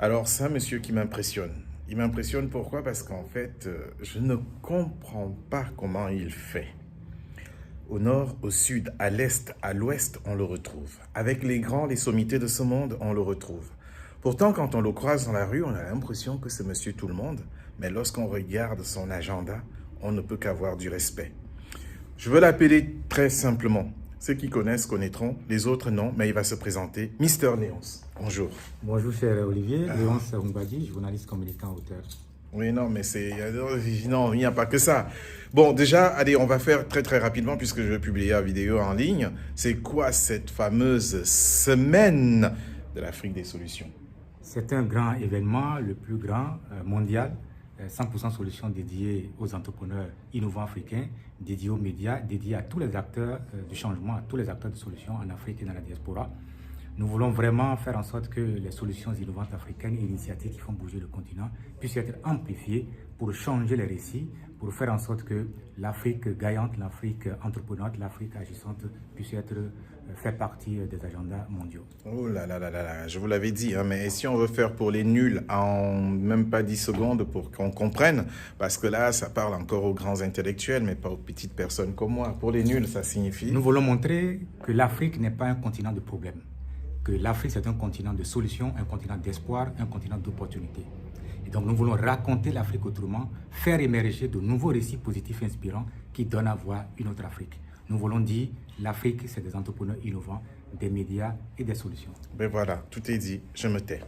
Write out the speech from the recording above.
Alors ça, monsieur, qui m'impressionne. Il m'impressionne pourquoi? Parce qu'en fait, je ne comprends pas comment il fait. Au nord, au sud, à l'est, à l'ouest, on le retrouve. Avec les grands, les sommités de ce monde, on le retrouve. Pourtant, quand on le croise dans la rue, on a l'impression que c'est monsieur tout le monde. Mais lorsqu'on regarde son agenda, on ne peut qu'avoir du respect. Je veux l'appeler très simplement. Ceux qui connaissent connaîtront, les autres non, mais il va se présenter. Mister Léonce, bonjour. Bonjour cher Olivier, Léonce Mbadi, journaliste, communicant, auteur. Oui, non, mais c'est... Non, il n'y a pas que ça. Bon, déjà, allez, on va faire très rapidement puisque je vais publier la vidéo en ligne. C'est quoi cette fameuse semaine de l'Afrique des solutions? C'est un grand événement, le plus grand mondial, 100% solutions dédiées aux entrepreneurs innovants africains, dédié aux médias, dédié à tous les acteurs du changement, à tous les acteurs de solutions en Afrique et dans la diaspora. Nous voulons vraiment faire en sorte que les solutions innovantes africaines et initiatives qui font bouger le continent puissent être amplifiées pour changer les récits, pour faire en sorte que l'Afrique gagnante, l'Afrique entreprenante, l'Afrique agissante puisse faire partie des agendas mondiaux. Oh là là là là là, je vous l'avais dit, hein, mais si on veut faire pour les nuls en même pas 10 secondes pour qu'on comprenne, parce que là, ça parle encore aux grands intellectuels, mais pas aux petites personnes comme moi. Pour les nuls, ça signifie... Nous voulons montrer que l'Afrique n'est pas un continent de problèmes, que l'Afrique c'est un continent de solutions, un continent d'espoir, un continent d'opportunités. Et donc nous voulons raconter l'Afrique autrement, faire émerger de nouveaux récits positifs et inspirants qui donnent à voir une autre Afrique. Nous voulons dire l'Afrique c'est des entrepreneurs innovants, des médias et des solutions. Ben voilà, tout est dit, je me tais.